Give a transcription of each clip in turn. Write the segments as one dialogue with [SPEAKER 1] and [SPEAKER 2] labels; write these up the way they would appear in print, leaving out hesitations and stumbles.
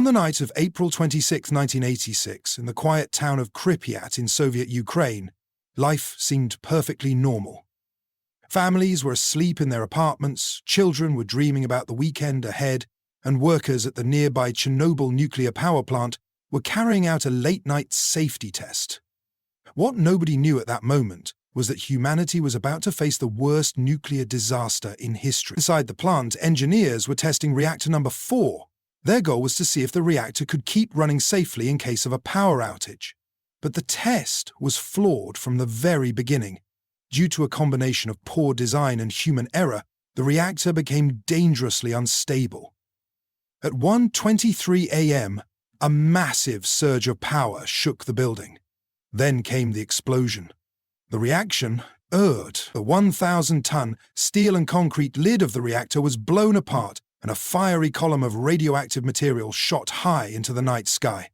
[SPEAKER 1] On the night of April 26, 1986, in the quiet town of Pripyat in Soviet Ukraine, life seemed perfectly normal. Families were asleep in their apartments, children were dreaming about the weekend ahead, and workers at the nearby Chernobyl Nuclear Power Plant were carrying out a late-night safety test. What nobody knew at that moment was that humanity was about to face the worst nuclear disaster in history. Inside the plant, engineers were testing Reactor Number 4. Their goal was to see if the reactor could keep running safely in case of a power outage. But the test was flawed from the very beginning. Due to a combination of poor design and human error, the reactor became dangerously unstable. At 1:23 a.m., a massive surge of power shook the building. Then came the explosion. The reaction, the 1,000-ton steel and concrete lid of the reactor was blown apart, and a fiery column of radioactive material shot high into the night sky.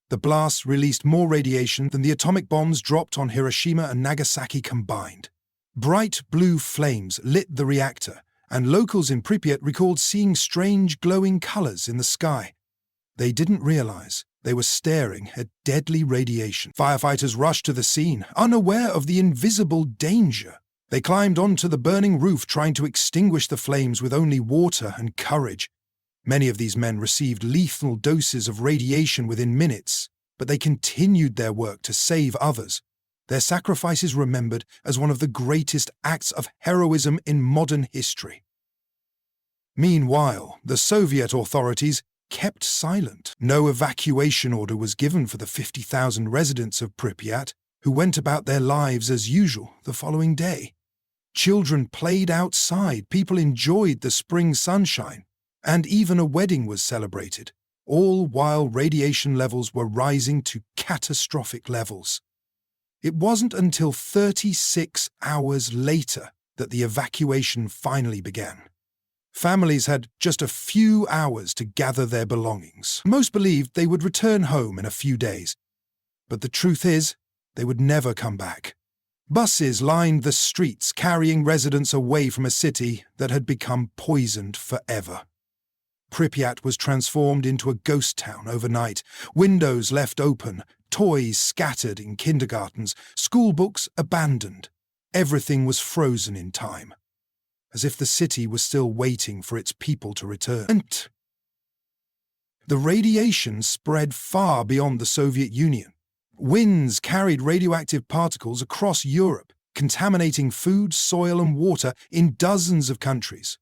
[SPEAKER 1] The blast released more radiation than the atomic bombs dropped on Hiroshima and Nagasaki combined. Bright blue flames lit the reactor, and locals in Pripyat recalled seeing strange glowing colors in the sky. They didn't realize they were staring at deadly radiation. Firefighters rushed to the scene, unaware of the invisible danger. They climbed onto the burning roof, trying to extinguish the flames with only water and courage. Many of these men received lethal doses of radiation within minutes, but they continued their work to save others. Their sacrifice is remembered as one of the greatest acts of heroism in modern history. Meanwhile, the Soviet authorities kept silent. No evacuation order was given for the 50,000 residents of Pripyat, who went about their lives as usual the following day. Children played outside, people enjoyed the spring sunshine, and even a wedding was celebrated, all while radiation levels were rising to catastrophic levels. It wasn't until 36 hours later that the evacuation finally began. Families had just a few hours to gather their belongings. Most believed they would return home in a few days. But the truth is, they would never come back. Buses lined the streets, carrying residents away from a city that had become poisoned forever. Pripyat was transformed into a ghost town overnight, windows left open, toys scattered in kindergartens, school books abandoned. Everything was frozen in time, as if the city was still waiting for its people to return. And the radiation spread far beyond the Soviet Union. Winds carried radioactive particles across Europe, contaminating food, soil, and water in dozens of countries.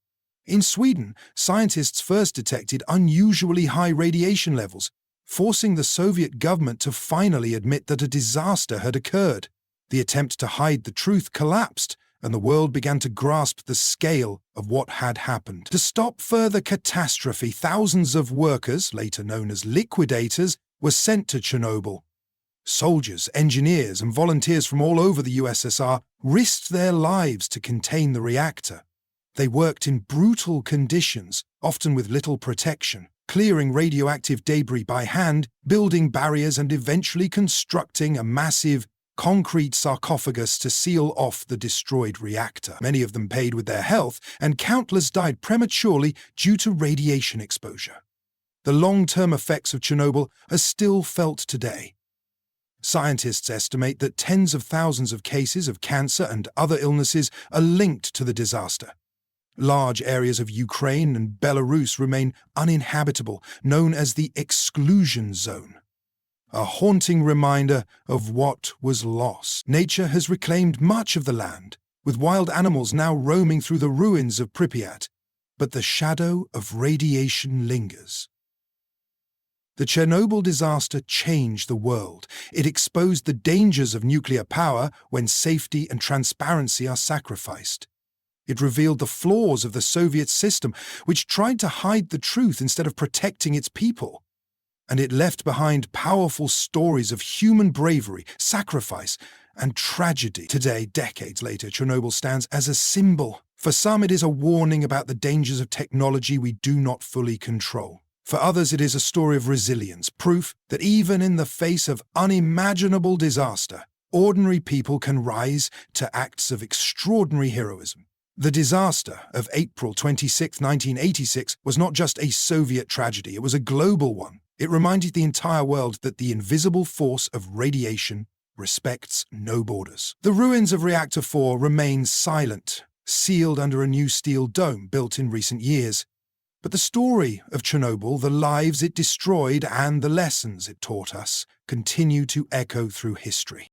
[SPEAKER 1] In Sweden, scientists first detected unusually high radiation levels, forcing the Soviet government to finally admit that a disaster had occurred. The attempt to hide the truth collapsed, and the world began to grasp the scale of what had happened. To stop further catastrophe, thousands of workers, later known as liquidators, were sent to Chernobyl. Soldiers, engineers, and volunteers from all over the USSR risked their lives to contain the reactor. They worked in brutal conditions, often with little protection, clearing radioactive debris by hand, building barriers, and eventually constructing a massive concrete sarcophagus to seal off the destroyed reactor. Many of them paid with their health, and countless died prematurely due to radiation exposure. The long-term effects of Chernobyl are still felt today. Scientists estimate that tens of thousands of cases of cancer and other illnesses are linked to the disaster. Large areas of Ukraine and Belarus remain uninhabitable, known as the Exclusion Zone. A haunting reminder of what was lost. Nature has reclaimed much of the land, with wild animals now roaming through the ruins of Pripyat, but the shadow of radiation lingers. The Chernobyl disaster changed the world. It exposed the dangers of nuclear power when safety and transparency are sacrificed. It revealed the flaws of the Soviet system, which tried to hide the truth instead of protecting its people. And it left behind powerful stories of human bravery, sacrifice, and tragedy. Today, decades later, Chernobyl stands as a symbol. For some, it is a warning about the dangers of technology we do not fully control. For others, it is a story of resilience, proof that even in the face of unimaginable disaster, ordinary people can rise to acts of extraordinary heroism. The disaster of April 26, 1986 was not just a Soviet tragedy, it was a global one. It reminded the entire world that the invisible force of radiation respects no borders. The ruins of Reactor 4 remain silent, sealed under a new steel dome built in recent years. But the story of Chernobyl, the lives it destroyed, and the lessons it taught us continue to echo through history.